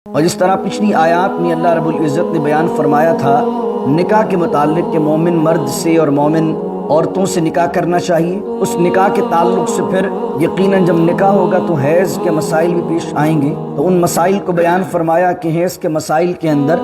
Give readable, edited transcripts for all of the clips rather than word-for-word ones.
اور جس طرح پچھلی آیات میں اللہ رب العزت نے بیان فرمایا تھا نکاح کے متعلق کہ مومن مرد سے اور مومن عورتوں سے نکاح کرنا چاہیے، اس نکاح کے تعلق سے پھر یقیناً جب نکاح ہوگا تو حیض کے مسائل بھی پیش آئیں گے، تو ان مسائل کو بیان فرمایا کہ حیض کے مسائل کے اندر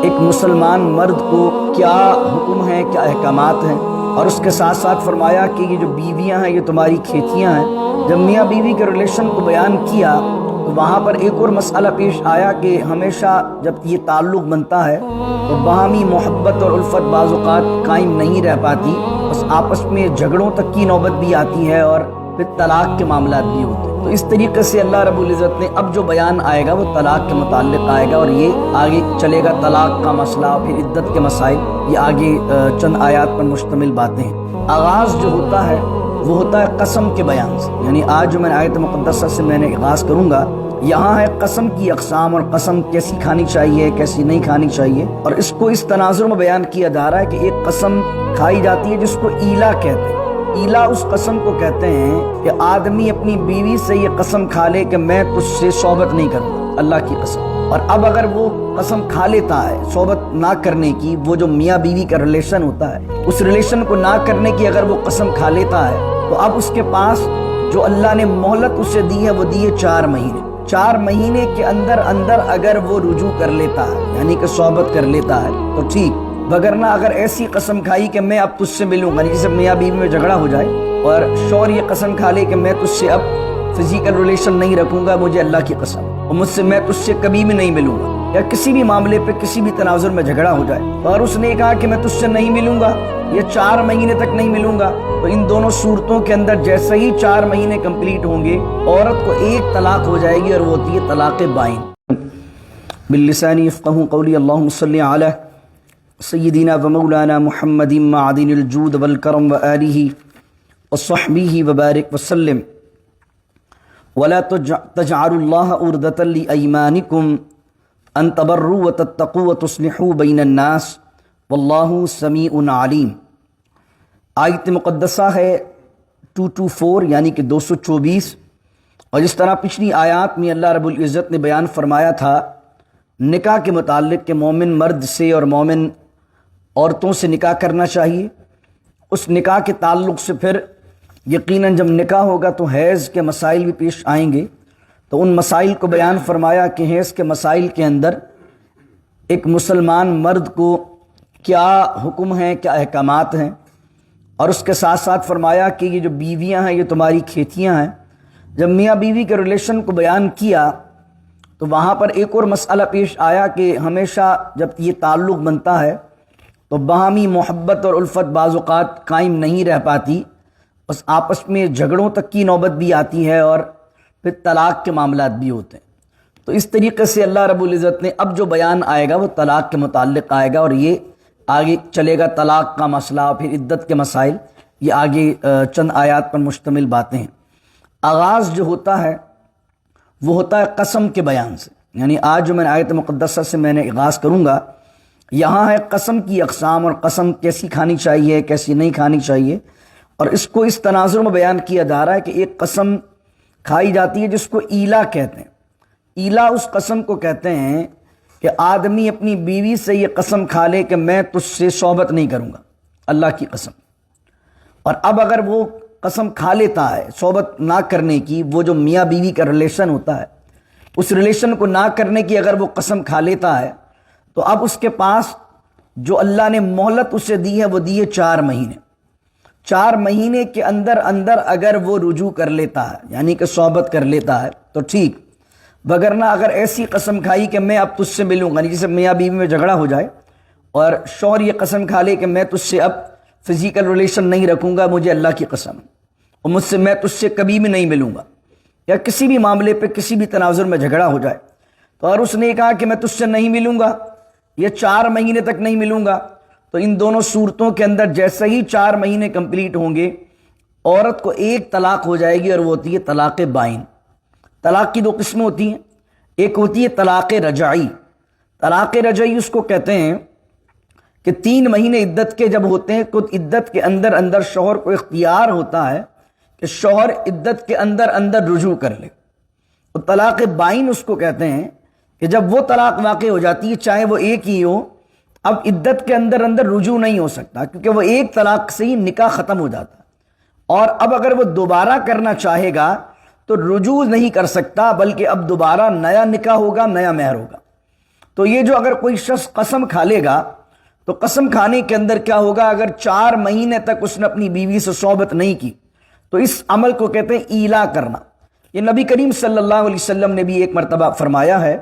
ایک مسلمان مرد کو کیا حکم ہے، کیا احکامات ہیں، اور اس کے ساتھ ساتھ فرمایا کہ یہ جو بیویاں ہیں یہ تمہاری کھیتیاں ہیں۔ جب میاں بیوی کے ریلیشن کو بیان کیا تو وہاں پر ایک اور مسئلہ پیش آیا کہ ہمیشہ جب یہ تعلق بنتا ہے تو باہمی محبت اور الفت بعض اوقات قائم نہیں رہ پاتی، بس آپس میں جھگڑوں تک کی نوبت بھی آتی ہے اور پھر طلاق کے معاملات بھی ہوتے ہیں۔ تو اس طریقے سے اللہ رب العزت نے اب جو بیان آئے گا وہ طلاق کے متعلق آئے گا، اور یہ آگے چلے گا طلاق کا مسئلہ، پھر عدت کے مسائل، یہ آگے چند آیات پر مشتمل باتیں ہیں۔ آغاز جو ہوتا ہے وہ ہوتا ہے قسم کے بیان سے، یعنی آج جو میں آیت مقدسہ سے میں نے آغاز کروں گا، یہاں ہے قسم کی اقسام اور قسم کیسی کھانی چاہیے کیسی نہیں کھانی چاہیے، اور اس کو اس تناظر میں بیان کیا جا رہا ہے کہ ایک قسم کھائی جاتی ہے جس کو ایلا کہتے ہیں۔ ایلا اس قسم کو کہتے ہیں کہ آدمی اپنی بیوی سے یہ قسم کھا لے کہ میں تجھ سے صحبت نہیں کروں گا، اللہ کی قسم، اور اب اگر وہ قسم کھا لیتا ہے صحبت نہ کرنے کی، وہ جو میاں بیوی کا ریلیشن ہوتا ہے اس ریلیشن کو نہ کرنے کی اگر وہ قسم کھا لیتا ہے تو اب اس کے پاس جو اللہ نے مہلت اسے دی ہے وہ دی ہے 4 مہینے۔ 4 مہینے کے اندر اگر وہ رجوع کر لیتا ہے یعنی کہ صحبت کر لیتا ہے تو ٹھیک، وگرنہ اگر ایسی قسم کھائی کہ میں اب تجھ سے ملوں گا، جیسے میاں بیوی میں جھگڑا ہو جائے اور شوہر یہ قسم کھا لے کہ میں تجھ سے اب فزیکل ریلیشن نہیں رکھوں گا، مجھے اللہ کی قسم، اور مجھ سے میں تجھ سے کبھی بھی نہیں ملوں گا، یا کسی بھی معاملے پہ کسی بھی تناظر میں جھگڑا ہو جائے اور اس نے کہا کہ میں تجھ سے نہیں ملوں گا، یہ 4 مہینے تک نہیں ملوں گا، تو ان دونوں صورتوں کے اندر جیسے ہی 4 مہینے کمپلیٹ ہوں گے عورت کو ایک طلاق ہو جائے گی، اور وہ ہوتی ہے طلاق بائن۔ باللسان یفقہوا قولی، اللہم صلی علی سیدنا و مولانا محمد معدن الجود والکرم وآلہ وصحبہ وبارک وسلم، ولا تجعلوا اللہ عرضۃ لایمانکم ان تبروا وتتقوا وتصلحوا بین الناس واللہ سمیع علیم۔ آیت مقدسہ ہے 224 یعنی کہ 224، اور جس طرح پچھلی آیات میں اللہ رب العزت نے بیان فرمایا تھا نکاح کے متعلق کہ مومن مرد سے اور مومن عورتوں سے نکاح کرنا چاہیے، اس نکاح کے تعلق سے پھر یقیناً جب نکاح ہوگا تو حیض کے مسائل بھی پیش آئیں گے، تو ان مسائل کو بیان فرمایا کہ حیض کے مسائل کے اندر ایک مسلمان مرد کو کیا حکم ہے، کیا احکامات ہیں، اور اس کے ساتھ ساتھ فرمایا کہ یہ جو بیویاں ہیں یہ تمہاری کھیتیاں ہیں۔ جب میاں بیوی کے ریلیشن کو بیان کیا تو وہاں پر ایک اور مسئلہ پیش آیا کہ ہمیشہ جب یہ تعلق بنتا ہے تو باہمی محبت اور الفت بعض اوقات قائم نہیں رہ پاتی، بس آپس میں جھگڑوں تک کی نوبت بھی آتی ہے اور پھر طلاق کے معاملات بھی ہوتے ہیں۔ تو اس طریقے سے اللہ رب العزت نے اب جو بیان آئے گا وہ طلاق کے متعلق آئے گا، اور یہ آگے چلے گا طلاق کا مسئلہ، پھر عدت کے مسائل، یہ آگے چند آیات پر مشتمل باتیں ہیں۔ آغاز جو ہوتا ہے وہ ہوتا ہے قسم کے بیان سے، یعنی آج جو میں آیت مقدسہ سے میں نے آغاز کروں گا، یہاں ہے قسم کی اقسام اور قسم کیسی کھانی چاہیے کیسی نہیں کھانی چاہیے، اور اس کو اس تناظر میں بیان کیا جا رہا ہے کہ ایک قسم کھائی جاتی ہے جس کو ایلا کہتے ہیں۔ ایلا اس قسم کو کہتے ہیں کہ آدمی اپنی بیوی سے یہ قسم کھا لے کہ میں تجھ سے صحبت نہیں کروں گا، اللہ کی قسم، اور اب اگر وہ قسم کھا لیتا ہے صحبت نہ کرنے کی، وہ جو میاں بیوی کا ریلیشن ہوتا ہے اس ریلیشن کو نہ کرنے کی اگر وہ قسم کھا لیتا ہے تو اب اس کے پاس جو اللہ نے مہلت اسے دی ہے وہ دی ہے 4 مہینے۔ 4 مہینے کے اندر اگر وہ رجوع کر لیتا ہے یعنی کہ صحبت کر لیتا ہے تو ٹھیک، وگرنہ اگر ایسی قسم کھائی کہ میں اب تجھ سے ملوں گا، جیسے میاں بیوی میں جھگڑا ہو جائے اور شوہر یہ قسم کھا لے کہ میں تجھ سے اب فزیکل ریلیشن نہیں رکھوں گا، مجھے اللہ کی قسم، اور مجھ سے میں تجھ سے کبھی بھی نہیں ملوں گا، یا کسی بھی معاملے پہ کسی بھی تناظر میں جھگڑا ہو جائے تو اور اس نے کہا کہ میں تجھ سے نہیں ملوں گا، یہ 4 مہینے تک نہیں ملوں گا، تو ان دونوں صورتوں کے اندر جیسے ہی 4 مہینے کمپلیٹ ہوں گے عورت کو ایک طلاق ہو جائے گی، اور وہ ہوتی ہے طلاق بائن۔ طلاق کی 2 قسمیں ہوتی ہیں، ایک ہوتی ہے طلاق رجعی۔ طلاق رجعی اس کو کہتے ہیں کہ 3 مہینے عدت کے جب ہوتے ہیں تو عدت کے اندر شوہر کو اختیار ہوتا ہے کہ شوہر عدت کے اندر رجوع کر لے، تو طلاق بائن اس کو کہتے ہیں کہ کہ جب وہ طلاق واقع ہو جاتی ہے چاہے وہ ایک ہی ہو، اب عدت کے اندر اندر رجوع نہیں ہو سکتا، کیونکہ وہ ایک طلاق سے ہی نکاح ختم ہو جاتا ہے، اور اب اگر وہ دوبارہ کرنا چاہے گا تو رجوع نہیں کر سکتا، بلکہ اب دوبارہ نیا نکاح ہوگا، نیا مہر ہوگا۔ تو یہ جو اگر کوئی شخص قسم کھا لے گا تو قسم کھانے کے اندر کیا ہوگا، اگر 4 مہینے تک اس نے اپنی بیوی سے صحبت نہیں کی تو اس عمل کو کہتے ہیں ایلا کرنا۔ یہ نبی کریم صلی اللہ علیہ وسلم نے بھی ایک مرتبہ فرمایا ہے،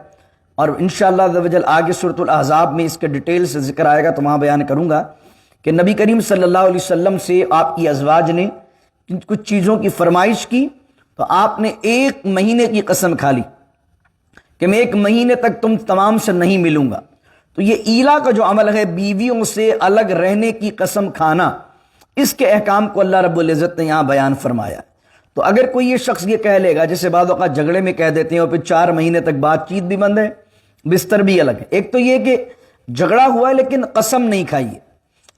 اور انشاءاللہ عز و جل آگے سورۃ الاحزاب میں اس کے ڈیٹیل سے ذکر آئے گا تو وہاں بیان کروں گا کہ نبی کریم صلی اللہ علیہ وسلم سے آپ کی ازواج نے کچھ چیزوں کی فرمائش کی تو آپ نے 1 مہینے کی قسم کھا لی کہ میں 1 مہینے تک تم تمام سے نہیں ملوں گا۔ تو یہ ایلا کا جو عمل ہے، بیویوں سے الگ رہنے کی قسم کھانا، اس کے احکام کو اللہ رب العزت نے یہاں بیان فرمایا۔ تو اگر کوئی یہ شخص یہ کہہ لے گا، جیسے بعض اوقات جھگڑے میں کہہ دیتے ہیں اور پھر 4 مہینے تک بات چیت بھی بند ہے، بستر بھی الگ ہے۔ ایک تو یہ کہ جھگڑا ہوا ہے لیکن قسم نہیں کھائی ہے،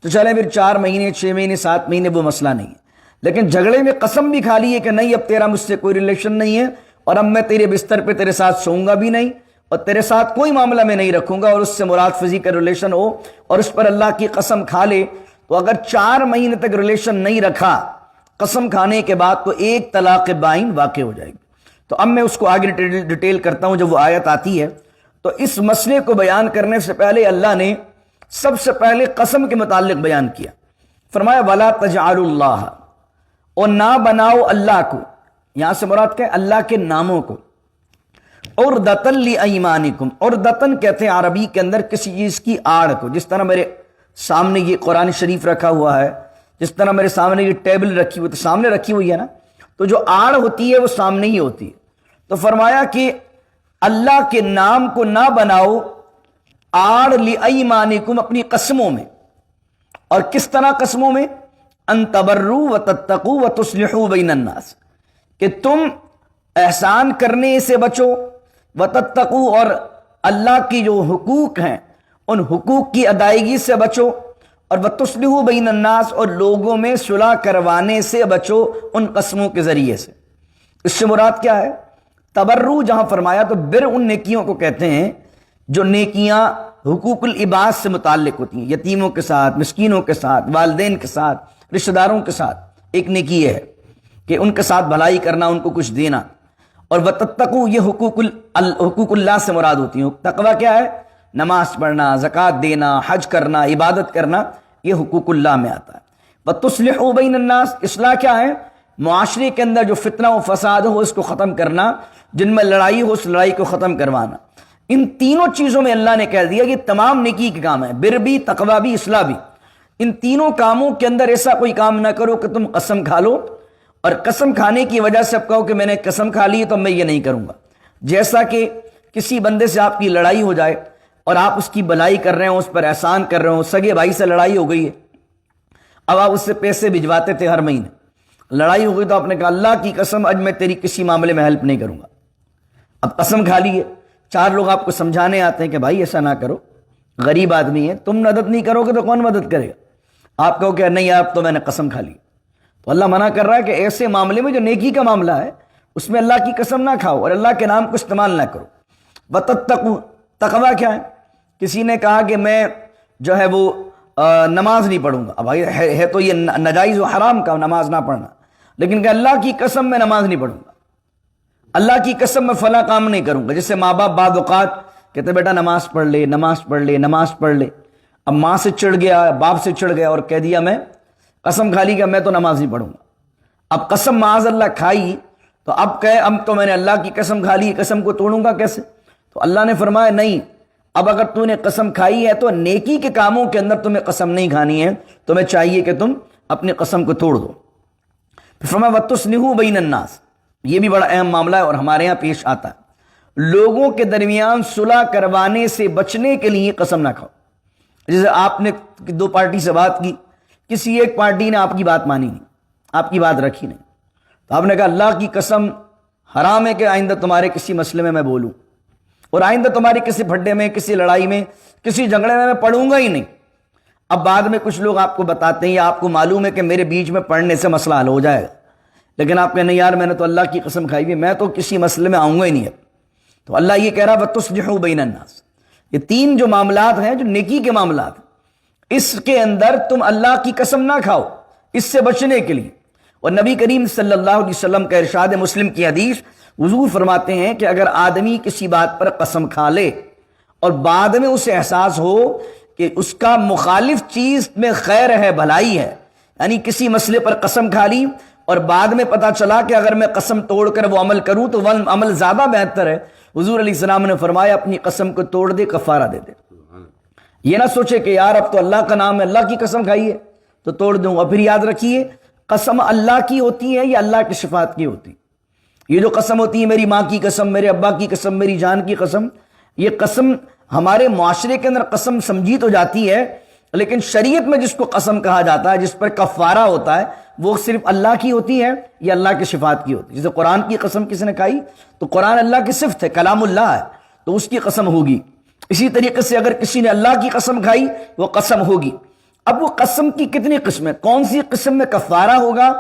تو چلے پھر 4 مہینے 6 مہینے 7 مہینے وہ مسئلہ نہیں ہے، لیکن جھگڑے میں قسم بھی کھا لی ہے کہ نہیں اب تیرا مجھ سے کوئی ریلیشن نہیں ہے، اور اب میں تیرے بستر پہ تیرے ساتھ سوؤں گا بھی نہیں، اور تیرے ساتھ کوئی معاملہ میں نہیں رکھوں گا، اور اس سے مراد فزیکل ریلیشن ہو، اور اس پر اللہ کی قسم کھا لے، تو اگر 4 مہینے تک ریلیشن نہیں رکھا قسم کھانے کے بعد تو 1 طلاق بائن واقع ہو جائے گی۔ تو اب میں اس کو آگے ڈیٹیل کرتا ہوں۔ جب وہ آیت آتی ہے تو اس مسئلے کو بیان کرنے سے پہلے اللہ نے سب سے پہلے قسم کے متعلق بیان کیا، فرمایا وَلَا تَجْعَلُوا اللَّهَ، اور نہ بناؤ اللہ کو، یہاں سے مراد کیا ہے، اللہ کے ناموں کو، عُرْدَةً لِأَيْمَانِكُمْ، عُرْدَةً کہتے ہیں عربی کے اندر کسی چیز کی آڑ کو، جس طرح میرے سامنے یہ قرآن شریف رکھا ہوا ہے، جس طرح میرے سامنے یہ ٹیبل رکھی ہوئی، تو سامنے رکھی ہوئی ہے نا، تو جو آڑ ہوتی ہے وہ سامنے ہی ہوتی ہے۔ تو فرمایا کہ اللہ کے نام کو نہ بناؤ آڑ لِأَيْمَانِكُمْ، اپنی قسموں میں، اور کس طرح قسموں میں، ان تبروا وتتقوا وتصلحوا بین الناس، کہ تم احسان کرنے سے بچو، وتتقوا، اور اللہ کی جو حقوق ہیں ان حقوق کی ادائیگی سے بچو، اور وتصلحوا بین الناس، اور لوگوں میں صلح کروانے سے بچو ان قسموں کے ذریعے سے۔ اس سے مراد کیا ہے، تبرو جہاں فرمایا تو بر ان نیکیوں کو کہتے ہیں جو نیکیاں حقوق العباد سے متعلق ہوتی ہیں، یتیموں کے ساتھ، مسکینوں کے ساتھ، والدین کے ساتھ، رشتہ داروں کے ساتھ، ایک نیکی یہ ہے کہ ان کے ساتھ بھلائی کرنا، ان کو کچھ دینا۔ اور وتتقوا، یہ حقوق اللہ سے مراد ہوتی ہیں۔ تقوی کیا ہے، نماز پڑھنا، زکوٰۃ دینا، حج کرنا، عبادت کرنا، یہ حقوق اللہ میں آتا ہے۔ وتصلحوا بین الناس، اصلاح کیا ہے، معاشرے کے اندر جو فتنہ و فساد ہو اس کو ختم کرنا، جن میں لڑائی ہو اس لڑائی کو ختم کروانا۔ ان تینوں چیزوں میں اللہ نے کہہ دیا کہ تمام نیکی کے کام ہیں، بر بھی، تقوی بھی، اصلاح بھی۔ ان تینوں کاموں کے اندر ایسا کوئی کام نہ کرو کہ تم قسم کھا لو، اور قسم کھانے کی وجہ سے اب کہو کہ میں نے قسم کھا لی تو میں یہ نہیں کروں گا۔ جیسا کہ کسی بندے سے آپ کی لڑائی ہو جائے اور آپ اس کی بھلائی کر رہے ہوں، اس پر احسان کر رہے ہوں، سگے بھائی سے لڑائی ہو گئی ہے، اب آپ اس سے پیسے بھجواتے تھے ہر مہینے، لڑائی ہو گئی تو آپ نے کہا اللہ کی قسم آج میں تیری کسی معاملے میں ہیلپ نہیں کروں گا۔ اب قسم کھا لی ہے، 4 لوگ آپ کو سمجھانے آتے ہیں کہ بھائی ایسا نہ کرو، غریب آدمی ہے، تم مدد نہیں کرو گے تو کون مدد کرے گا؟ آپ کہو کہ نہیں آپ تو میں نے قسم کھا لی، تو اللہ منع کر رہا ہے کہ ایسے معاملے میں جو نیکی کا معاملہ ہے اس میں اللہ کی قسم نہ کھاؤ اور اللہ کے نام کو استعمال نہ کرو۔ وتتقوا، تقوی کیا ہے، کسی نے کہا کہ میں جو ہے وہ نماز نہیں پڑھوں گا، اب بھائی ہے تو یہ ناجائز و حرام کا نماز نہ پڑھنا، لیکن کہ اللہ کی قسم میں نماز نہیں پڑھوں گا، اللہ کی قسم میں فلاں کام نہیں کروں گا۔ جیسے ماں باپ بعض اوقات کہتے بیٹا نماز پڑھ لے، نماز پڑھ لے، نماز پڑھ لے، اب ماں سے چڑھ گیا، باپ سے چڑھ گیا اور کہہ دیا میں قسم کھا لی کہ میں تو نماز نہیں پڑھوں گا۔ اب قسم معاذ اللہ کھائی تو اب کہے اب تو میں نے اللہ کی قسم کھا لی، قسم کو توڑوں گا کیسے؟ تو اللہ نے فرمایا نہیں، اب اگر تو نے قسم کھائی ہے تو نیکی کے کاموں کے اندر تمہیں قسم نہیں کھانی ہے، تمہیں چاہیے کہ تم اپنی قسم کو توڑ دو۔ پھر فرمایا وتصلحوا بین الناس، یہ بھی بڑا اہم معاملہ ہے اور ہمارے ہاں پیش آتا ہے، لوگوں کے درمیان صلح کروانے سے بچنے کے لیے قسم نہ کھاؤ۔ جیسے آپ نے 2 پارٹی سے بات کی، کسی ایک پارٹی نے آپ کی بات مانی نہیں، آپ کی بات رکھی نہیں، تو آپ نے کہا اللہ کی قسم حرام ہے کہ آئندہ تمہارے کسی مسئلے میں بولوں، اور آئندہ تمہاری کسی پھڈے میں، کسی لڑائی میں، کسی جھگڑے میں پڑھوں گا ہی نہیں۔ اب بعد میں کچھ لوگ آپ کو بتاتے ہیں یا آپ کو معلوم ہے کہ میرے بیچ میں پڑھنے سے مسئلہ حل ہو جائے گا، لیکن آپ کہنے یار میں نے تو اللہ کی قسم کھائی ہوئی، میں تو کسی مسئلے میں آؤں گا ہی نہیں اب، تو اللہ یہ کہہ رہا وَتُصْلِحُوا بَيْنَ النَّاسِ، یہ تین جو معاملات ہیں جو نیکی کے معاملات ہیں، اس کے اندر تم اللہ کی قسم نہ کھاؤ اس سے بچنے کے لیے۔ اور نبی کریم صلی اللہ علیہ وسلم کا ارشاد مسلم کی حدیث، حضور فرماتے ہیں کہ اگر آدمی کسی بات پر قسم کھا لے اور بعد میں اسے احساس ہو کہ اس کا مخالف چیز میں خیر ہے، بھلائی ہے، یعنی کسی مسئلے پر قسم کھا لی اور بعد میں پتا چلا کہ اگر میں قسم توڑ کر وہ عمل کروں تو وہ عمل زیادہ بہتر ہے، حضور علیہ السلام نے فرمایا اپنی قسم کو توڑ دے، کفارہ دے دے۔ یہ نہ سوچے کہ یار اب تو اللہ کا نام ہے، اللہ کی قسم کھائی ہے تو توڑ دوں گا۔ پھر یاد رکھیے قسم اللہ کی ہوتی ہے یا اللہ کی صفات کی ہوتی ہے؟ یہ جو قسم ہوتی ہے، میری ماں کی قسم، میرے ابا کی قسم، میری جان کی قسم، یہ قسم ہمارے معاشرے کے اندر قسم سمجھی تو جاتی ہے، لیکن شریعت میں جس کو قسم کہا جاتا ہے، جس پر کفارہ ہوتا ہے، وہ صرف اللہ کی ہوتی ہے یا اللہ کی صفات کی ہوتی ہے۔ جیسے قرآن کی قسم کسی نے کھائی تو قرآن اللہ کی صفت ہے، کلام اللہ ہے، تو اس کی قسم ہوگی۔ اسی طریقے سے اگر کسی نے اللہ کی قسم کھائی وہ قسم ہوگی۔ اب وہ قسم کی کتنی قسمیں، کون سی قسم میں کفارہ ہوگا،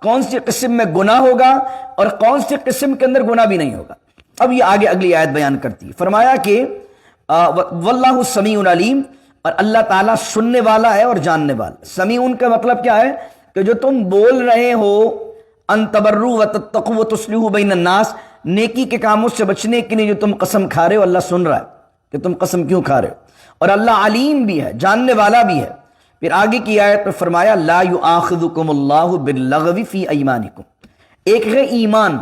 کون سی قسم میں گناہ ہوگا اور کون سی قسم کے اندر گناہ بھی نہیں ہوگا۔ اب یہ آگے اگلی آیت بیان کرتی ہے، فرمایا کہ واللہ سمیع علیم، اور اللہ تعالیٰ سننے والا ہے اور جاننے والا۔ سمیع کا مطلب کیا ہے کہ جو تم بول رہے ہو ان تبروا وتتقوا وتصلحوا بین الناس، نیکی کے کاموں سے بچنے کے لیے جو تم قسم کھا رہے ہو، اللہ سن رہا ہے کہ تم قسم کیوں کھا رہے ہو، اور اللہ علیم بھی ہے، جاننے والا بھی ہے۔ پھر آگے کی آیت میں فرمایا لا یؤاخذکم اللہ باللغو فی ایمانکم۔ ایک ہے ایمان،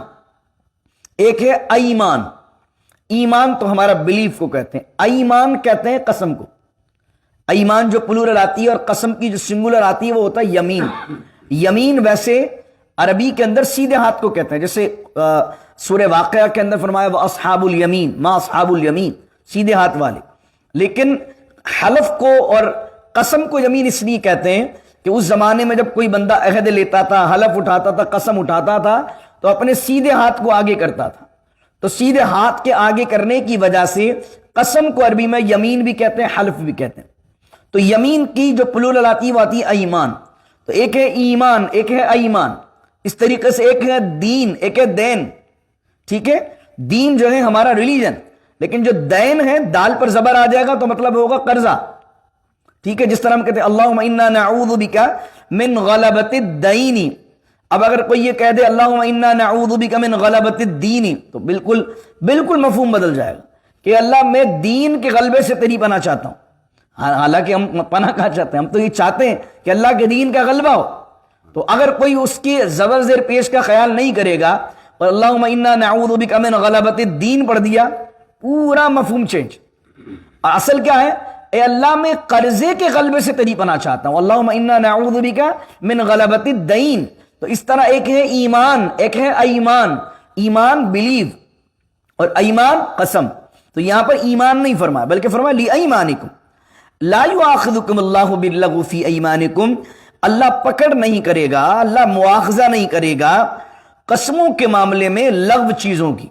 ایک ہے ایمان۔ ایمان تو ہمارا بلیف کو کہتے ہیں، ایمان کہتے ہیں قسم کو۔ ایمان جو پلورل آتی ہے اور قسم کی جو سنگولر آتی ہے وہ ہوتا ہے یمین۔ یمین ویسے عربی کے اندر سیدھے ہاتھ کو کہتے ہیں، جیسے سورہ واقعہ کے اندر فرمایا وَأَصْحَابُ الْيَمِينَ ما أَصْحَابُ الْيَمِينَ، سیدھے ہاتھ والے۔ لیکن حلف کو اور قسم کو یمین اس لیے کہتے ہیں کہ اس زمانے میں جب کوئی بندہ عہد لیتا تھا، حلف اٹھاتا تھا، قسم اٹھاتا تھا تو اپنے سیدھے ہاتھ کو آگے کرتا تھا، تو سیدھے ہاتھ کے آگے کرنے کی وجہ سے قسم کو عربی میں یمین بھی کہتے ہیں، حلف بھی کہتے ہیں۔ تو یمین کی جو پلورل آتی ہے وہ آتی ہے ایمان۔ تو ایک ہے ایمان، ایک ہے ایمان۔ اس طریقے سے ایک ہے دین، ایک ہے دین۔ ٹھیک ہے، دین جو ہے ہمارا ریلیجن، لیکن جو دین ہے دال پر زبر آ جائے گا تو مطلب ہوگا قرضہ۔ ٹھیک ہے، جس طرح ہم کہتے ہیں اللہم انا نعوذ بک من غلبۃ الدین، اب اگر کوئی یہ کہہ دے اللہم انا نعوذ بک من غلبۃ الدین تو بالکل مفہوم بدل جائے گا کہ اللہ میں دین کے غلبے سے تیری پناہ چاہتا ہوں۔ حالانکہ ہم پناہ کہاں چاہتے ہیں، ہم تو یہ چاہتے ہیں کہ اللہ کے دین کا غلبہ ہو۔ تو اگر کوئی اس کی زبر زیر پیش کا خیال نہیں کرے گا اور اللہم انا نعوذ بک من غلبۃ الدین پڑھ دیا، پورا مفہوم چینج۔ اور اصل کیا ہے، اے اللہ میں قرضے کے غلبے سے تیری پناہ چاہتا ہوں، اللہم انا نعوذ بک من غلبۃ الدین۔ تو اس طرح ایک ہے ایمان، ایک ہے ایمان۔ ایمان بلیو اور ایمان قسم۔ تو یہاں پر ایمان نہیں فرمایا بلکہ فرمایا لی ایمانکم لا یؤاخذکم اللہ باللغو فی ایمانکم، اللہ پکڑ نہیں کرے گا، اللہ مواخذہ نہیں کرے گا قسموں کے معاملے میں لغو چیزوں کی،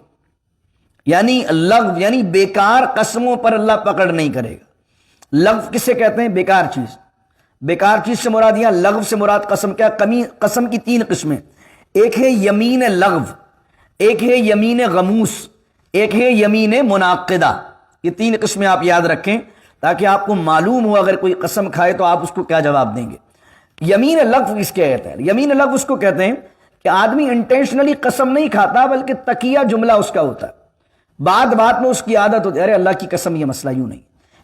یعنی لغو یعنی بیکار قسموں پر اللہ پکڑ نہیں کرے گا۔ لغو کسے کہتے ہیں؟ بیکار چیز۔ بیکار چیز سے مراد یہاں لغو سے مراد قسم کیا؟ قسم کی تین قسمیں، ایک ہے یمین لغو، ایک ہے یمین غموس، ایک ہے یمین منعقدہ۔ یہ تین قسمیں آپ یاد رکھیں تاکہ آپ کو معلوم ہو اگر کوئی قسم کھائے تو آپ اس کو کیا جواب دیں گے۔ یمین لغو اس کے کہتے ہیں، یمین لغو اس کو کہتے ہیں کہ آدمی انٹینشنلی قسم نہیں کھاتا بلکہ تقیہ جملہ اس کا ہوتا ہے، بات میں اس کی عادت ہوتی ہے ارے اللہ کی قسم یہ مسئلہ یوں نہیں،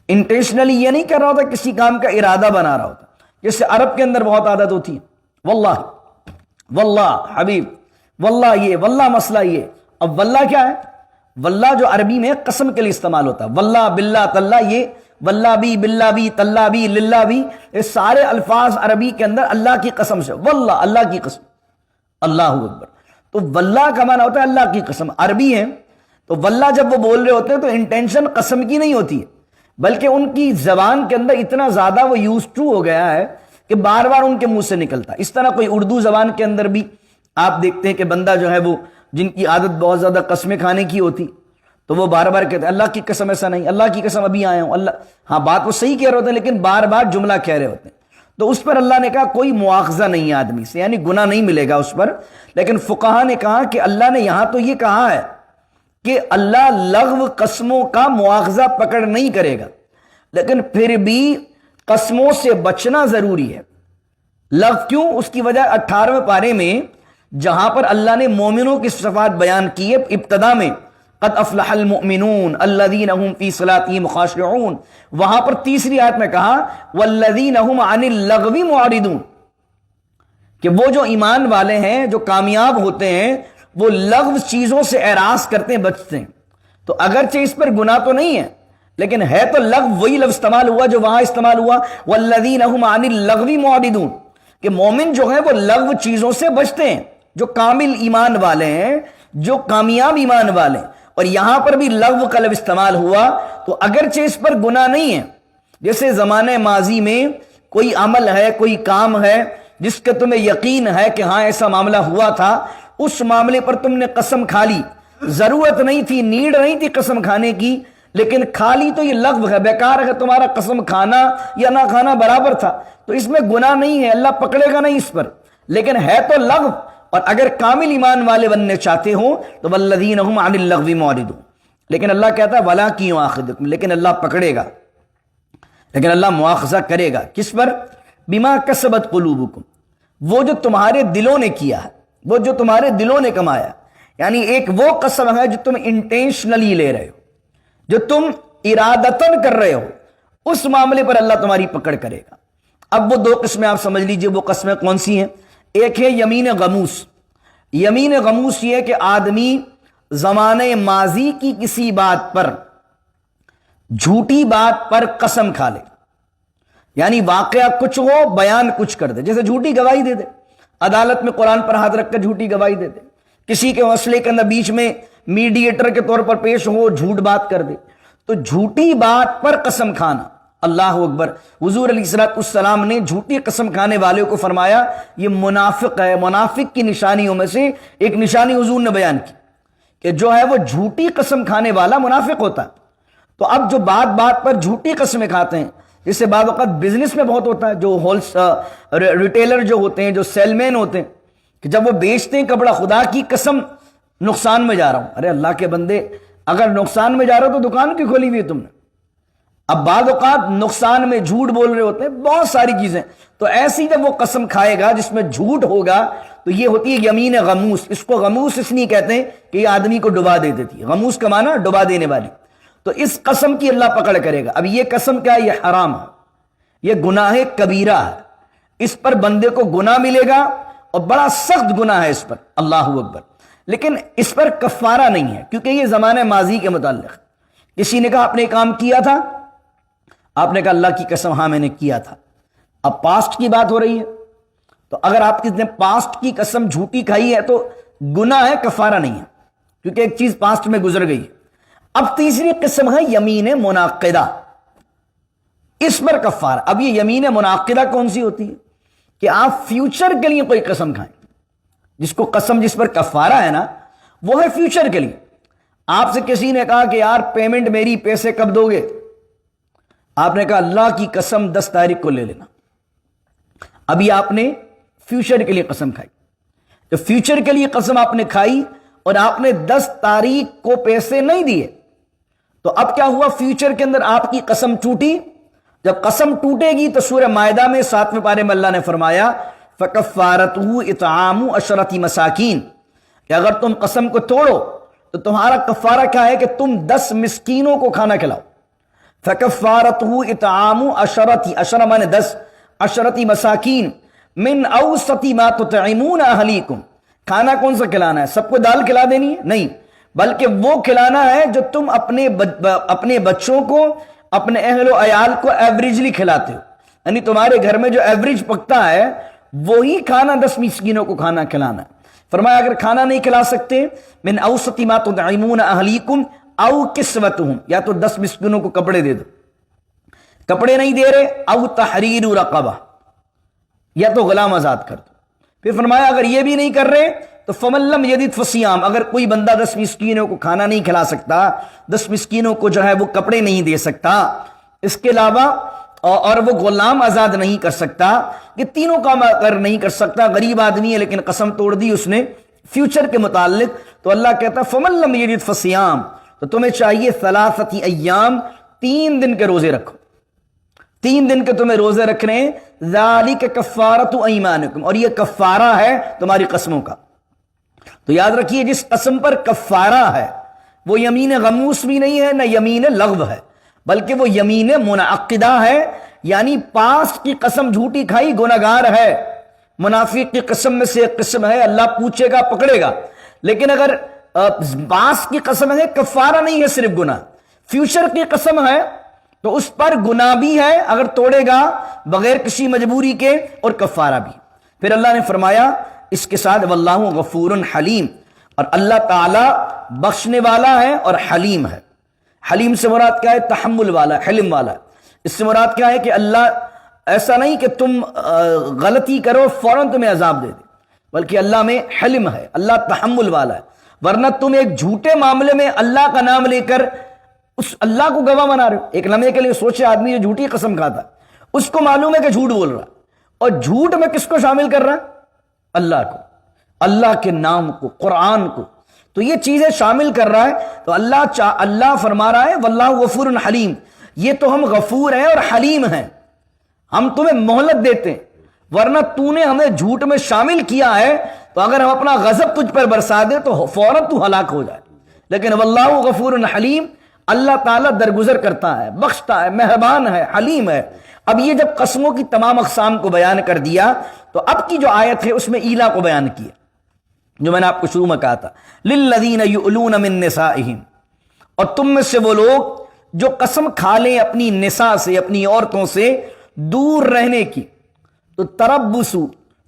انٹینشنلی یہ نہیں کر رہا ہوتا، کسی کام کا ارادہ بنا رہا ہوتا۔ جیسے عرب کے اندر بہت عادت ہوتی ہے واللہ، واللہ حبیب، واللہ یہ، واللہ مسئلہ یہ۔ اب واللہ کیا ہے؟ واللہ جو عربی میں قسم کے لیے استعمال ہوتا ہے، واللہ باللہ تاللہ، یہ واللہ بھی، باللہ بھی، تاللہ بھی، للہ بھی، یہ سارے الفاظ عربی کے اندر اللہ کی قسم سے، واللہ اللہ کی قسم، اللہ اکبر۔ تو واللہ کا معنی ہوتا ہے اللہ کی قسم، عربی ہے تو واللہ جب وہ بول رہے ہوتے ہیں تو انٹینشن قسم کی نہیں ہوتی ہے بلکہ ان کی زبان کے اندر اتنا زیادہ وہ یوز ٹو ہو گیا ہے کہ بار بار ان کے منہ سے نکلتا ہے۔ اس طرح کوئی اردو زبان کے اندر بھی آپ دیکھتے ہیں کہ بندہ جو ہے وہ جن کی عادت بہت زیادہ قسمیں کھانے کی ہوتی تو وہ بار بار کہتے ہیں اللہ کی قسم ایسا نہیں، اللہ کی قسم ابھی آیا ہوں، اللہ، ہاں بات وہ صحیح کہہ رہے ہوتے ہیں لیکن بار بار جملہ کہہ رہے ہوتے ہیں، تو اس پر اللہ نے کہا کوئی مواخذہ نہیں ہے آدمی سے، یعنی گناہ نہیں ملے گا اس پر۔ لیکن فقہا نے کہا کہ اللہ نے یہاں تو یہ کہا ہے کہ اللہ لغو قسموں کا مواخذہ پکڑ نہیں کرے گا، لیکن پھر بھی قسموں سے بچنا ضروری ہے۔ لغو کیوں؟ اس کی وجہ 18ویں پارے میں جہاں پر اللہ نے مومنوں کی صفات بیان کی ہے ابتدا میں، قد افلح المؤمنون الذین هم فی صلاتهم خاشعون، وہاں پر تیسری آیت میں کہا والذین هم عن اللغو معرضون، کہ وہ جو ایمان والے ہیں، جو کامیاب ہوتے ہیں، وہ لغو چیزوں سے اعراض کرتے ہیں، بچتے ہیں۔ تو اگرچہ اس پر گناہ تو نہیں ہے، لیکن ہے تو لغو وہی لفظ استعمال ہوا جو وہاں استعمال ہوا والذین هم عن اللغو معرضون، کہ مومن جو ہیں وہ لغو چیزوں سے بچتے ہیں، جو کامل ایمان والے ہیں، جو کامیاب ایمان والے ہیں۔ اور یہاں پر بھی لغو کا لفظ استعمال ہوا تو اگرچہ اس پر گناہ نہیں ہے، جیسے زمانے ماضی میں کوئی عمل ہے، کوئی کام ہے جس کا تمہیں یقین ہے کہ ہاں ایسا معاملہ ہوا تھا، اس معاملے پر تم نے قسم کھا لی، ضرورت نہیں تھی، نیڈ نہیں تھی قسم کھانے کی، لیکن کھا لی تو یہ لغو ہے، بیکار ہے، تمہارا قسم کھانا یا نہ کھانا برابر تھا، تو اس میں گناہ نہیں ہے، اللہ پکڑے گا نہیں اس پر، لیکن ہے تو لغو۔ اور اگر کامل ایمان والے بننے چاہتے ہوں تو والذین هم عن اللغو معرضون، لیکن اللہ کہتا ہے وَلَٰكِن يُؤَاخِذُكُم، لیکن اللہ پکڑے گا، لیکن اللہ مواخذہ کرے گا، کس پر؟ بما کسبت قلوبکم، وہ جو تمہارے دلوں نے کیا ہے، وہ جو تمہارے دلوں نے کمایا، یعنی ایک وہ قسم ہے جو تم انٹینشنلی لے رہے ہو، جو تم ارادتاً کر رہے ہو، اس معاملے پر اللہ تمہاری پکڑ کرے گا۔ اب وہ دو قسمیں آپ سمجھ لیجئے، وہ قسمیں کون سی ہیں؟ ایک ہے یمین غموس۔ یمین غموس یہ کہ آدمی زمانے ماضی کی کسی بات پر، جھوٹی بات پر قسم کھا لے، یعنی واقعہ کچھ ہو، بیان کچھ کر دے، جیسے جھوٹی گواہی دے دے، عدالت میں قرآن پر ہاتھ رکھ کر جھوٹی گواہی دے دے، کسی کے مسئلے کے اندر بیچ میں میڈیٹر کے طور پر پیش ہو، جھوٹ بات کر دے، تو جھوٹی بات پر قسم کھانا، اللہ اکبر۔ حضور علیہ السلام نے جھوٹی قسم کھانے والے کو فرمایا یہ منافق ہے، منافق کی نشانیوں میں سے ایک نشانی حضور نے بیان کی کہ جو ہے وہ جھوٹی قسم کھانے والا منافق ہوتا ہے۔ تو اب جو بات بات پر جھوٹی قسمیں کھاتے ہیں، جس سے بعض اوقات بزنس میں بہت ہوتا ہے، جو ریٹیلر جو ہوتے ہیں، جو سیل مین ہوتے ہیں، کہ جب وہ بیچتے ہیں کپڑا، خدا کی قسم نقصان میں جا رہا ہوں، ارے اللہ کے بندے اگر نقصان میں جا رہا ہو تو دکان کیوں کھولی ہوئی ہے تم نے؟ اب بعض اوقات نقصان میں جھوٹ بول رہے ہوتے ہیں، بہت ساری چیزیں، تو ایسی جب وہ قسم کھائے گا جس میں جھوٹ ہوگا تو یہ ہوتی ہے یمین غموس۔ اس کو غموس اس لیے کہتے ہیں کہ یہ آدمی کو ڈبا دے دیتی ہے، غموس کا معنی ڈبا دینے والی، تو اس قسم کی اللہ پکڑ کرے گا۔ اب یہ قسم کیا ہے؟ یہ حرام ہے، یہ گناہ کبیرہ ہے، اس پر بندے کو گناہ ملے گا اور بڑا سخت گناہ ہے اس پر، اللہ اکبر، لیکن اس پر کفارہ نہیں ہے، کیونکہ یہ زمانہ ماضی کے متعلق۔ کسی نے کہا آپ نے کام کیا تھا، آپ نے کہا اللہ کی قسم ہاں میں نے کیا تھا، اب پاسٹ کی بات ہو رہی ہے، تو اگر آپ کسی نے پاسٹ کی قسم جھوٹی کھائی ہے تو گناہ ہے، کفارہ نہیں ہے، کیونکہ ایک چیز پاسٹ میں گزر گئی ہے۔ اب تیسری قسم ہے یمین منعقدہ، اس پر کفارہ۔ اب یہ یمین منعقدہ کون سی ہوتی ہے؟ کہ آپ فیوچر کے لیے کوئی قسم کھائیں، جس کو قسم جس پر کفارہ ہے نا وہ ہے فیوچر کے لیے۔ آپ سے کسی نے کہا کہ یار پیمنٹ میری، پیسے کب دو گے؟ آپ نے کہا اللہ کی قسم 10 تاریخ کو لے لینا، ابھی آپ نے فیوچر کے لیے قسم کھائی، تو فیوچر کے لیے قسم آپ نے کھائی اور آپ نے 10 تاریخ کو پیسے نہیں دیے، تو اب کیا ہوا؟ فیوچر کے اندر آپ کی قسم ٹوٹی۔ جب قسم ٹوٹے گی تو سورہ مائدہ میں 7ویں پارے میں اللہ نے فرمایا فَكَفَّارَتُهُ إِطْعَامُ عَشْرَةِ مَسَاكِينَ، کہ اگر تم قسم کو توڑو تو تمہارا کفارہ کیا ہے کہ تم 10 مسکینوں کو کھانا کھلاؤ۔ فَكَفَّارَتُهُ إِطْعَامُ عَشْرَةِ، عشرہ مانے 10، عشرتی مساکین من اوسط ما تطعمون اہلیکم، کھانا کون سا کھلانا ہے؟ سب کو دال کھلا دینی ہے؟ نہیں، بلکہ وہ کھلانا ہے جو تم اپنے بچوں کو، اپنے اہل و عیال کو ایوریجلی کھلاتے ہو، یعنی تمہارے گھر میں جو ایوریج پکتا ہے وہی کھانا 10 مسکینوں کو کھانا کھلانا ہے۔ فرمایا اگر کھانا نہیں کھلا سکتے، من اوسط ما تطعمون اہلیکم او کسوتہم، یا تو 10 مسکینوں کو کپڑے دے دو، کپڑے نہیں دے رہے، او تحریر رقبہ، یا تو غلام آزاد کر دو۔ پھر فرمایا اگر یہ بھی نہیں کر رہے تو فمن لم یجد فصیام، اگر کوئی بندہ 10 مسکینوں کو کھانا نہیں کھلا سکتا، 10 مسکینوں کو جو ہے وہ کپڑے نہیں دے سکتا، اس کے علاوہ اور وہ غلام آزاد نہیں کر سکتا، یہ تینوں کام اگر نہیں کر سکتا، غریب آدمی ہے لیکن قسم توڑ دی اس نے، فیوچر کے متعلق تو اللہ کہتا ہے فمن لم یجد فصیام، تو تمہیں چاہیے ثلاثۃ ایام، 3 دن کے روزے رکھو، 3 دن کے تمہیں روزے رکھنے ہیں، ذالک کفارۃ ایمانکم، اور یہ کفارہ ہے تمہاری قسموں کا۔ تو یاد رکھیے جس قسم پر کفارہ ہے وہ یمین غموس بھی نہیں ہے، نہ یمین لغو ہے، بلکہ وہ یمین منعقدہ ہے، یعنی پاسٹ کی قسم جھوٹی کھائی گناہگار ہے۔ منافق کی قسم میں سے ایک قسم ہے اللہ پوچھے گا پکڑے گا، لیکن اگر پاسٹ کی قسم ہے کفارہ نہیں ہے صرف گناہ، فیوچر کی قسم ہے تو اس پر گناہ بھی ہے اگر توڑے گا بغیر کسی مجبوری کے، اور کفارہ بھی۔ پھر اللہ نے فرمایا اس کے ساتھ واللہ غفور حلیم، اور اللہ تعالی بخشنے والا ہے اور حلیم ہے۔ حلیم سے مراد کیا ہے؟ تحمل والا، حلم والا۔ اس سے مراد کیا ہے کہ اللہ ایسا نہیں کہ تم غلطی کرو فوراً تمہیں عذاب دے دے، بلکہ اللہ میں حلم ہے، اللہ تحمل والا ہے۔ ورنہ تم ایک جھوٹے معاملے میں اللہ کا نام لے کر اس اللہ کو گواہ بنا رہے ہو۔ ایک لمحے کے لیے سوچے آدمی جو جھوٹی قسم کھاتا، اس کو معلوم ہے کہ جھوٹ بول رہا، اور جھوٹ میں کس کو شامل کر رہا ہے؟ اللہ کو، اللہ کے نام کو، قرآن کو، تو یہ چیزیں شامل کر رہا ہے۔ تو اللہ فرما رہا ہے واللہ غفور حلیم، یہ تو ہم غفور ہیں اور حلیم ہیں، ہم تمہیں مہلت دیتے ہیں، ورنہ تو نے ہمیں جھوٹ میں شامل کیا ہے تو اگر ہم اپنا غضب تجھ پر برسا دیں تو فوراً تو ہلاک ہو جائے۔ لیکن واللہ غفور حلیم، اللہ تعالیٰ درگزر کرتا ہے، بخشتا ہے، مہربان ہے، حلیم ہے۔ اب یہ جب قسموں کی تمام اقسام کو بیان کر دیا تو اب کی جو آیت ہے اس میں ایلا کو بیان کیا، جو میں نے آپ کو شروع میں کہا تھا للذین یؤلون من نسائہم، اور تم میں سے وہ لوگ جو قسم کھا لیں اپنی نساء سے، اپنی عورتوں سے دور رہنے کی، تو تربصوا،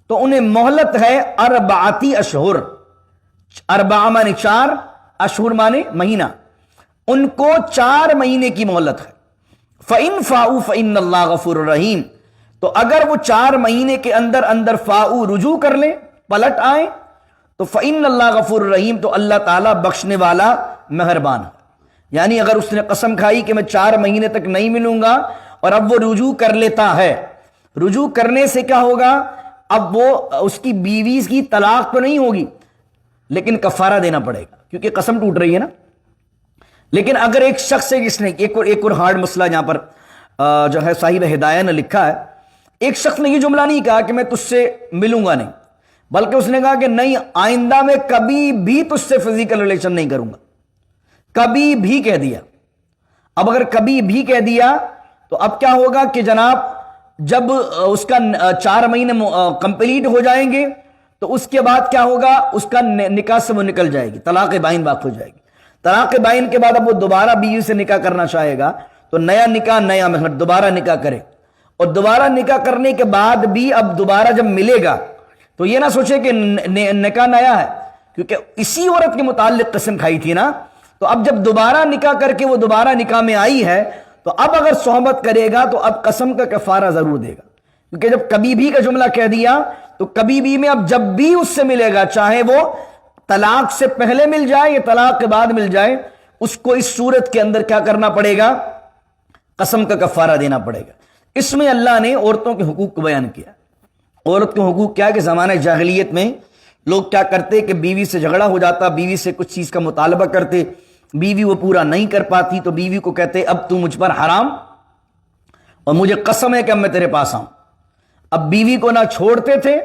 تو انہیں مہلت ہے 4 اشہر، 4 مانے 4، اشہر مانے مہینہ، ان کو 4 مہینے کی مہلت ہے۔ فَإِن فَاءُوا فَإِنَّ اللَّهَ غَفُورٌ رَحِيمٌ، تو اگر وہ 4 مہینے کے اندر فاؤ رجوع کر لیں، پلٹ آئیں، تو فَإِنَّ اللَّهَ غَفُورٌ رَحِيمٌ، تو اللہ تعالیٰ بخشنے والا مہربان ہے۔ یعنی اگر اس نے قسم کھائی کہ میں 4 مہینے تک نہیں ملوں گا اور اب وہ رجوع کر لیتا ہے، رجوع کرنے سے کیا ہوگا؟ اب وہ اس کی بیوی کی طلاق تو نہیں ہوگی لیکن کفارہ دینا پڑے گا کیونکہ قسم ٹوٹ رہی ہے نا۔ لیکن اگر ایک شخص ہے جس نے ایک اور ہارڈ مسئلہ یہاں پر جو ہے صاحب ہدایہ نے لکھا ہے، ایک شخص نے یہ جملہ نہیں کہا کہ میں تجھ سے ملوں گا نہیں، بلکہ اس نے کہا کہ نہیں آئندہ میں کبھی بھی تجھ سے فزیکل ریلیشن نہیں کروں گا، کبھی بھی کہہ دیا۔ اب اگر کبھی بھی کہہ دیا تو اب کیا ہوگا کہ جناب جب اس کا 4 مہینے کمپلیٹ ہو جائیں گے تو اس کے بعد کیا ہوگا؟ اس کا نکاح سے وہ نکل جائے گی، طلاق بائن واقع ہو جائے گی۔ طلاق بائن کے بعد اب وہ دوبارہ بیوی سے نکاح کرنا چاہے گا تو نیا نکاح، نیا مہر، دوبارہ نکاح کرے، اور دوبارہ نکاح کرنے کے بعد بھی اب دوبارہ جب ملے گا تو یہ نہ سوچے کہ نکاح نیا ہے، کیونکہ اسی عورت کے متعلق قسم کھائی تھی نا، تو اب جب دوبارہ نکاح کر کے وہ دوبارہ نکاح میں آئی ہے تو اب اگر صحبت کرے گا تو اب قسم کا کفارہ ضرور دے گا، کیونکہ جب کبھی بھی کا جملہ کہہ دیا تو کبھی بھی میں اب جب بھی اس سے ملے گا، چاہے وہ طلاق سے پہلے مل جائے یا طلاق کے بعد مل جائے، اس کو اس صورت کے اندر کیا کرنا پڑے گا؟ قسم کا کفارہ دینا پڑے گا۔ اس میں اللہ نے عورتوں کے حقوق کو بیان کیا۔ عورت کے حقوق کیا ہے کہ زمانہ جاہلیت میں لوگ کیا کرتے کہ بیوی سے جھگڑا ہو جاتا، بیوی سے کچھ چیز کا مطالبہ کرتے، بیوی وہ پورا نہیں کر پاتی تو بیوی کو کہتے اب تو مجھ پر حرام اور مجھے قسم ہے کہ اب میں تیرے پاس آؤں۔ اب بیوی کو نہ چھوڑتے تھے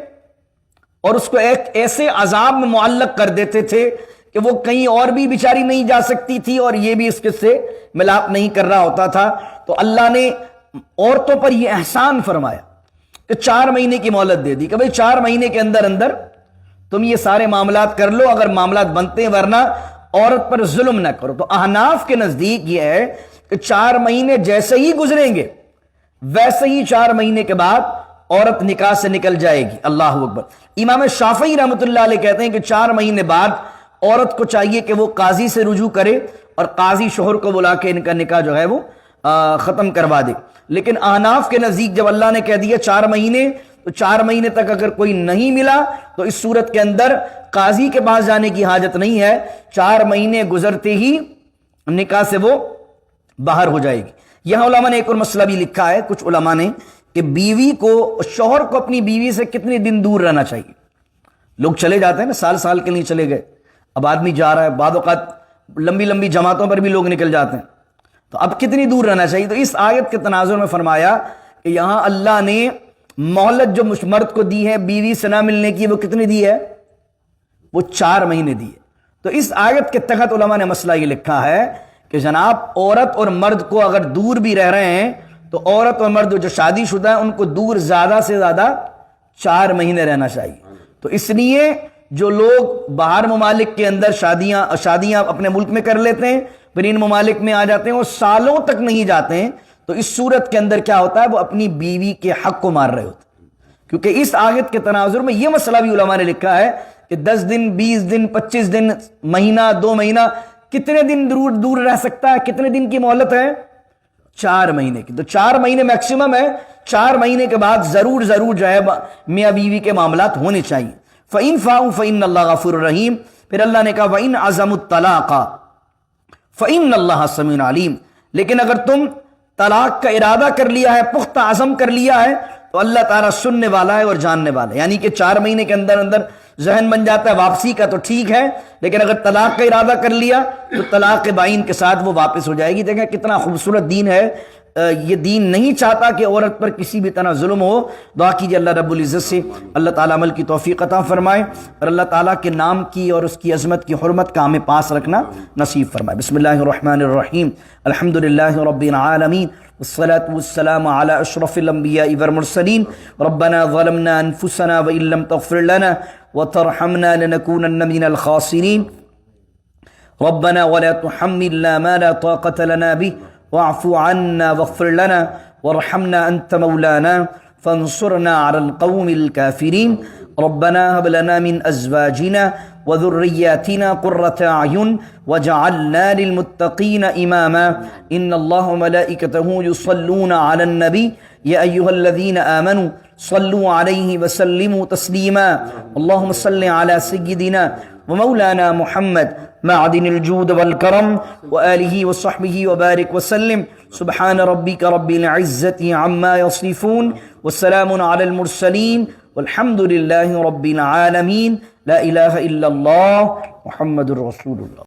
اور اس کو ایک ایسے عذاب میں معلق کر دیتے تھے کہ وہ کہیں اور بھی بیچاری نہیں جا سکتی تھی اور یہ بھی اس کے سے ملاپ نہیں کر رہا ہوتا تھا۔ تو اللہ نے عورتوں پر یہ احسان فرمایا کہ 4 مہینے کی مہلت دے دی کہ بھئی 4 مہینے کے اندر تم یہ سارے معاملات کر لو اگر معاملات بنتے ہیں، ورنہ عورت پر ظلم نہ کرو۔ تو احناف کے نزدیک یہ ہے کہ 4 مہینے جیسے ہی گزریں گے ویسے ہی 4 مہینے کے بعد عورت نکاح سے نکل جائے گی۔ اللہ اکبر۔ امام شافعی رحمۃ اللہ علیہ کہتے ہیں کہ 4 مہینے بعد عورت کو چاہیے کہ وہ قاضی سے رجوع کرے اور قاضی شوہر کو بلا کے ان کا نکاح جو ہے وہ ختم کروا دے۔ لیکن احناف کے نزدیک جب اللہ نے کہہ دیا 4 مہینے، تو 4 مہینے تک اگر کوئی نہیں ملا تو اس صورت کے اندر قاضی کے پاس جانے کی حاجت نہیں ہے، 4 مہینے گزرتے ہی نکاح سے وہ باہر ہو جائے گی۔ یہاں علماء نے ایک اور مسئلہ بھی لکھا ہے، کچھ علماء نے، کہ بیوی کو، شوہر کو اپنی بیوی سے کتنے دن دور رہنا چاہیے۔ لوگ چلے جاتے ہیں نا، سال سال کے لیے چلے گئے، اب آدمی جا رہا ہے، بعض اوقات لمبی لمبی جماعتوں پر بھی لوگ نکل جاتے ہیں، تو اب کتنی دور رہنا چاہیے؟ تو اس آیت کے تناظر میں فرمایا کہ یہاں اللہ نے مہلت جو مرد کو دی ہے بیوی سے نہ ملنے کی، وہ کتنی دی ہے؟ وہ 4 مہینے دی ہے۔ تو اس آیت کے تحت علماء نے مسئلہ یہ لکھا ہے کہ جناب عورت اور مرد کو اگر دور بھی رہ رہے ہیں تو عورت اور مرد جو شادی شدہ ہیں ان کو دور زیادہ سے زیادہ 4 مہینے رہنا چاہیے۔ تو اس لیے جو لوگ باہر ممالک کے اندر شادیاں اپنے ملک میں کر لیتے ہیں، پھر ان ممالک میں آ جاتے ہیں، وہ سالوں تک نہیں جاتے ہیں، تو اس صورت کے اندر کیا ہوتا ہے؟ وہ اپنی بیوی کے حق کو مار رہے ہوتے ہیں، کیونکہ اس آیت کے تناظر میں یہ مسئلہ بھی علماء نے لکھا ہے کہ 10 دن 20 دن 25 دن مہینہ 2 مہینہ کتنے دن دور رہ سکتا ہے؟ کتنے دن کی مہلت ہے؟ 4 مہینے کی۔ تو 4 مہینے میکسیمم ہے، 4 مہینے کے بعد ضرور جو ہے میاں بیوی کے معاملات ہونے چاہیے۔ فَإِن فَاءُوا فَإِنَّ اللَّهَ غَفُورٌ رَحِيمٌ۔ پھر اللہ نے کہا وَإِنْ عَزَمُوا الطَّلَاقَ فَإِنَّ اللَّهَ سَمِيعٌ عَلِيمٌ، لیکن اگر تم طلاق کا ارادہ کر لیا ہے، پختہ عزم کر لیا ہے، تو اللہ تعالیٰ سننے والا ہے اور جاننے والا ہے۔ یعنی کہ 4 مہینے کے اندر ذہن بن جاتا ہے واپسی کا تو ٹھیک ہے، لیکن اگر طلاق کا ارادہ کر لیا تو طلاق بائن کے ساتھ وہ واپس ہو جائے گی۔ دیکھیں کتنا خوبصورت دین ہے، یہ دین نہیں چاہتا کہ عورت پر کسی بھی طرح ظلم ہو۔ دعا کیجیے اللہ رب العزت سے اللہ تعالیٰ عمل کی توفیق عطا فرمائے اور اللہ تعالیٰ کے نام کی اور اس کی عظمت کی حرمت کا ہمیں پاس رکھنا نصیب فرمائے۔ بسم اللہ الرحمن الرحیم، الحمدللہ رب العالمین، والصلاة والسلام على اشرف الانبیاء والمرسلین، ربنا ظلمنا انفسنا وان لم تغفر لنا وترحمنا لنكونن من الخاسرین، ربنا ولا تحملنا ما لا طاقة لنا به واعف عنا واغفر لنا وارحمنا انت مولانا فانصرنا على القوم الكافرين، ربنا هب لنا من ازواجنا وذرياتنا قرة اعين واجعلنا للمتقين اماما، ان الله وملائكته يصلون على النبي يا ايها الذين امنوا صلوا عليه وسلموا تسليما، اللهم صل على سيدنا ومولانا محمد معدن الجود والكرم وآله وصحبه وبارك وسلم، سبحان ربك رب العزة عما يصفون والسلام على المرسلين والحمد لله رب العالمين، لا إله إلا الله محمد رسول الله۔